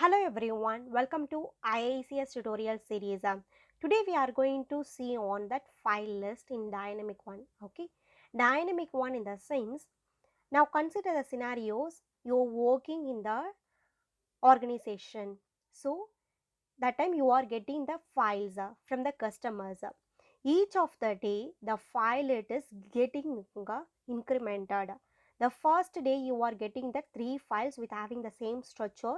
Hello everyone, welcome to IICS tutorial series. Today we are going to see on that file list in dynamic one. Okay, dynamic one in the sense, now consider the scenarios you're working in the organization. So that time you are getting the files from the customers. Each of the day the file it is getting incremented. The first day you are getting the 3 files with having the same structure.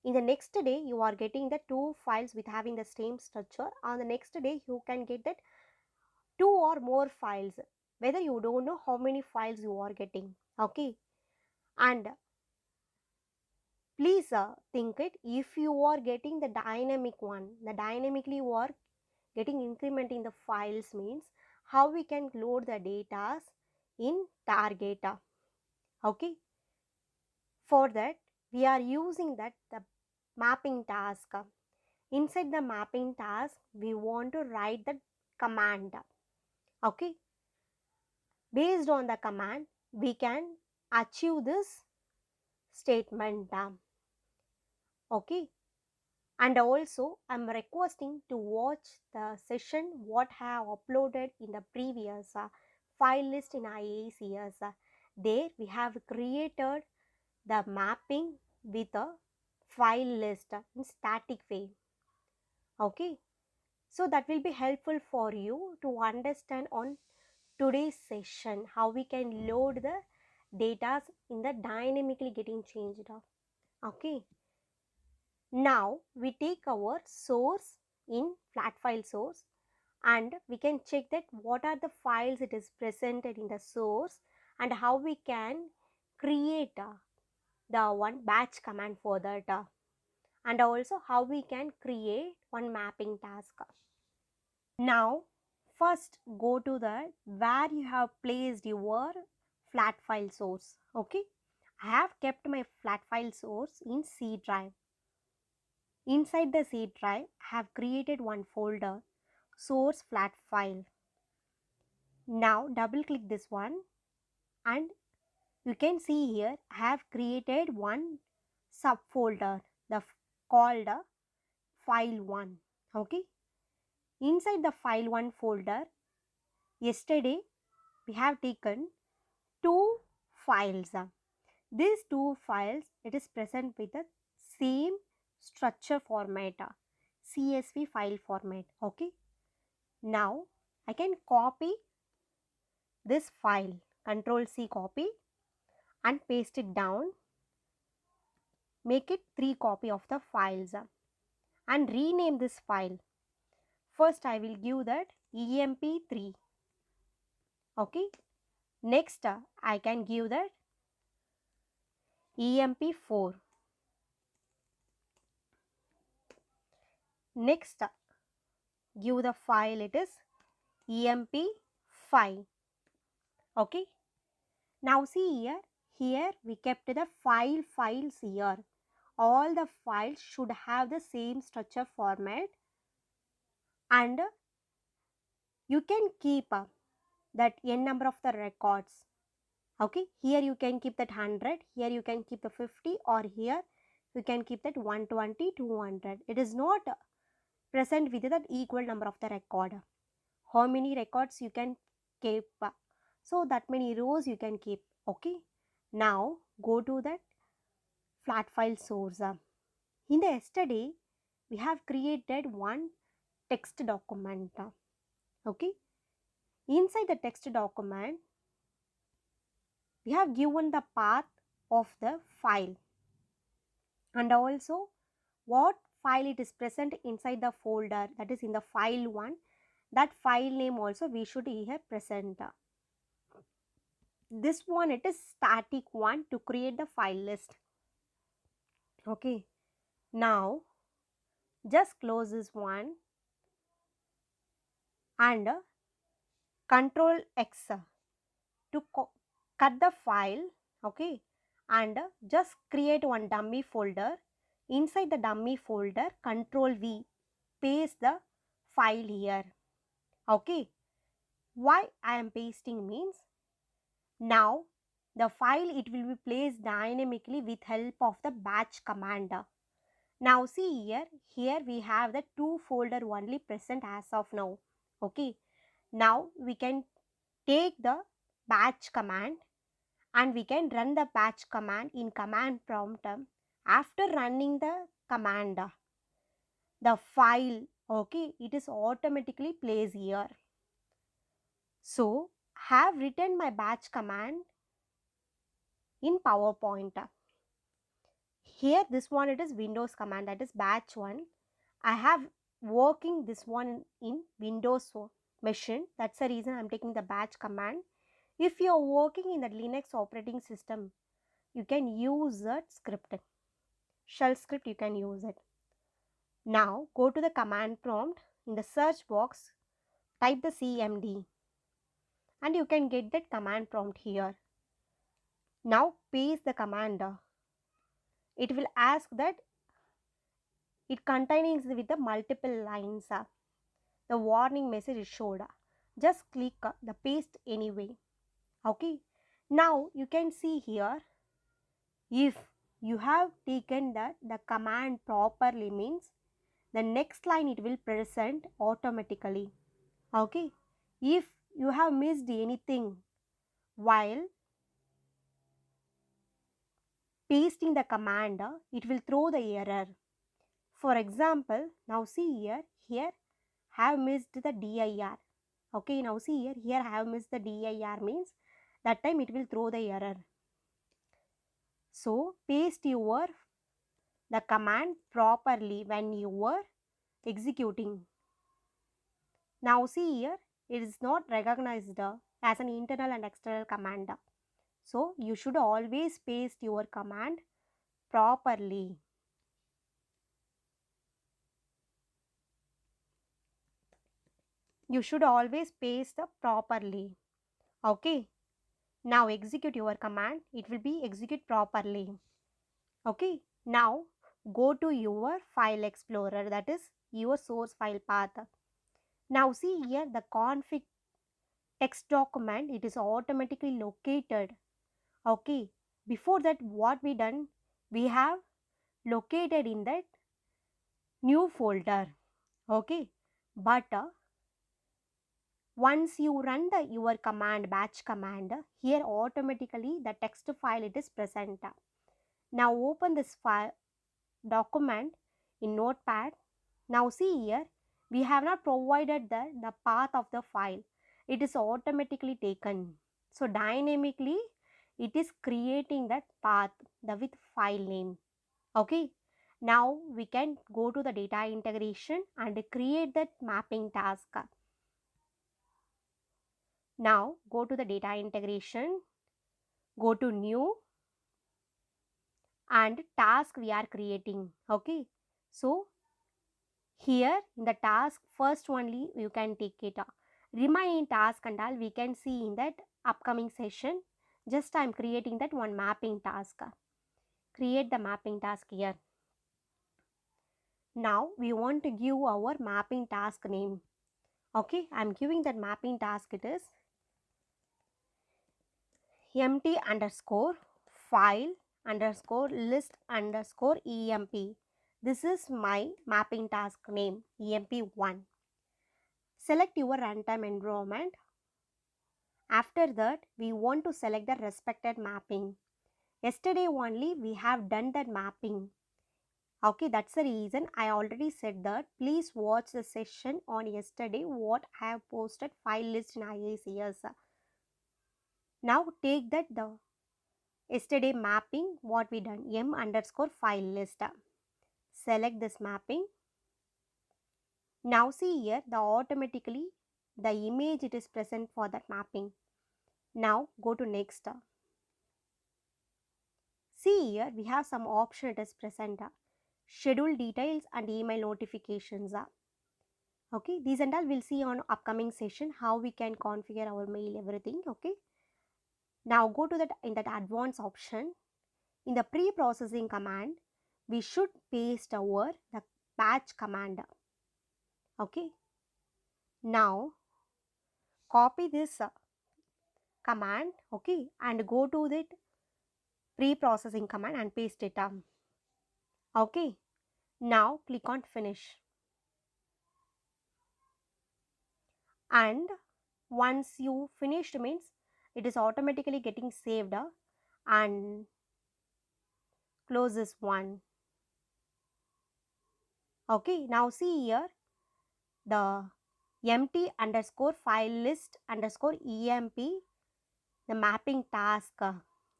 In the next day you are getting the 2 files with having the same structure. On the next day you can get that 2 or more files, whether you don't know how many files you are getting. Okay, and please think it, if you are getting the dynamic one, the dynamically you are getting increment in the files means how we can load the data in target. Okay, for that we are using that the mapping task. Inside the mapping task, we want to write the command. Okay. Based on the command, we can achieve this statement. Okay. And also, I'm requesting to watch the session what I have uploaded in the previous file list in IICS. There we have created the mapping with a file list in static way. Okay. So that will be helpful for you to understand on today's session how we can load the data in the dynamically getting changed. Okay. Now we take our source in flat file source and we can check that what are the files it is presented in the source and how we can create the one batch command for that and also how we can create one mapping task. Now, first go to the where you have placed your flat file source. Okay, I have kept my flat file source in C drive. Inside the C drive, I have created one folder, source flat file. Now, double click this one and you can see here I have created one subfolder called file 1. Okay, inside the file 1 folder, yesterday we have taken two files. These two files it is present with the same structure format, CSV file format. Okay. Now I can copy this file, Control C copy and paste it down. Make it 3 copy of the files and rename this file. First I will give that EMP3. Okay. Next I can give that EMP4. Next give the file it is EMP5. Okay. Now see here we kept the files here. All the files should have the same structure format and you can keep that n number of the records. Okay, here you can keep that 100, here you can keep the 50 or here you can keep that 120, 200. It is not present with that equal number of the record. How many records you can keep? So that many rows you can keep. Okay. Now go to that flat file source. In the yesterday, we have created one text document. Okay. Inside the text document, we have given the path of the file and also what file it is present inside the folder, that is in the file 1. That file name also we should here present. This one it is static one to create the file list. Okay. Now just close this one and Control X to cut the file. Okay, and just create one dummy folder. Inside the dummy folder, Control V, paste the file here. Okay, why I am pasting means now the file it will be placed dynamically with help of the batch command. Now see here we have the two folder only present as of now. Okay, now we can take the batch command and we can run the batch command in command prompt. After running the command, the file, okay, it is automatically placed here. So have written my batch command in PowerPoint. Here this one, it is Windows command, that is batch one. I have working this one in Windows machine, that's the reason I am taking the batch command. If you are working in the Linux operating system, you can use that script, shell script, you can use it. Now go to the command prompt, in the search box type the cmd and you can get that command prompt here. Now paste the command. It will ask that it contains with the multiple lines. The warning message is showed. Just click the paste anyway. Okay. Now you can see here, if you have taken the command properly means the next line it will present automatically. Okay. If you have missed anything while pasting the command, it will throw the error. For example, now see here have missed the dir. Okay, now see here have missed the dir means that time it will throw the error. So paste your the command properly when you were executing. Now see here, it is not recognized as an internal and external command. So you should always paste your command properly. You should always paste properly. Okay. Now execute your command. It will be execute properly. Okay. Now go to your file explorer, that is your source file path. Now see here the config text document, it is automatically located. Okay. Before that what we done? We have located in that new folder. Okay. But once you run your command, batch command, here automatically the text file it is present. Now open this file document in notepad. Now see here, we have not provided the path of the file. It is automatically taken. So dynamically it is creating that path with file name. Okay. Now we can go to the data integration and create that mapping task. Now go to the data integration, go to new and task we are creating. Okay. So here in the task first only you can take it. Remaining task and all we can see in that upcoming session. Just I am creating that one mapping task. Create the mapping task here. Now we want to give our mapping task name. Okay, I am giving that mapping task, it is empty underscore file underscore list underscore emp. This is my mapping task name, emp1. Select your runtime environment. After that we want to select the respected mapping. Yesterday only we have done that mapping. Okay, that's the reason I already said that. Please watch the session on yesterday what I have posted file list in IICS. Now take that the yesterday mapping what we done, m underscore file list. Select this mapping. Now see here the automatically the image it is present for that mapping. Now go to next. See here we have some option it is present. Schedule details and email notifications. Okay, these and all we'll see on upcoming session how we can configure our mail everything. Okay. Now go to that in that advanced option. In the pre-processing command, we should paste our the batch command. Okay. Now copy this command, okay, and go to that pre-processing command and paste it. Okay. Now click on finish, and once you finished means it is automatically getting saved, and close this one. Okay, now see here the empty underscore file list underscore emp, the mapping task,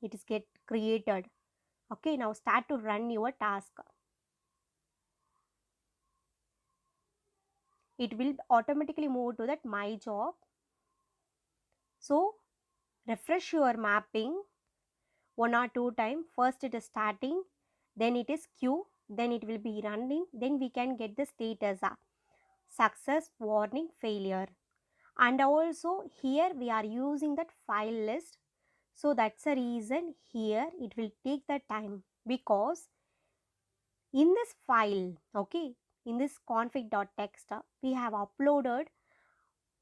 it is get created. Okay, now start to run your task. It will automatically move to that my job. So refresh your mapping one or two time. First it is starting, then it is queue, then it will be running, then we can get the status, success, warning, failure. And also here we are using that file list, so that's the reason here it will take the time, because in this file, okay, in this config.txt, we have uploaded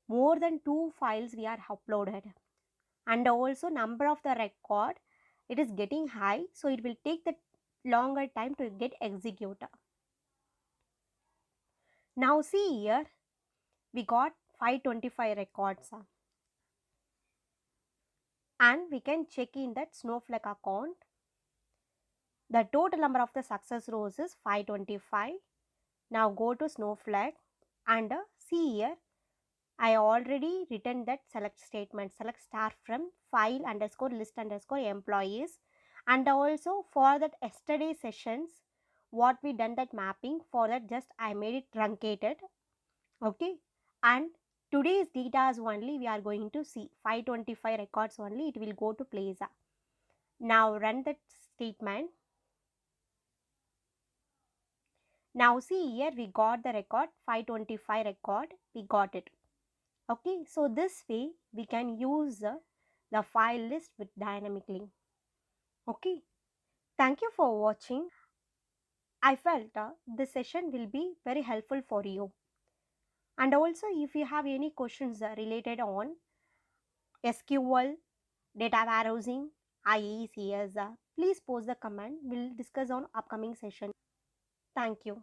more than two files we are uploaded, and also number of the record, it is getting high, so it will take the longer time to get executed. Now see here we got 525 records, and we can check in that snowflake account. The total number of the success rows is 525. Now go to snowflake and see here I already written that select statement, select star from file underscore list underscore employees, and also for that yesterday sessions what we done that mapping, for that just I made it truncated. Okay, and today's data is only we are going to see 525 records only, it will go to place. Now run that statement. Now see here we got the record 525 record, we got it. Okay, so this way we can use the file list with dynamically. Okay, thank you for watching. I felt this session will be very helpful for you. And also if you have any questions related on SQL, data warehousing, IICS, please post the comment. We'll discuss on upcoming session. Thank you.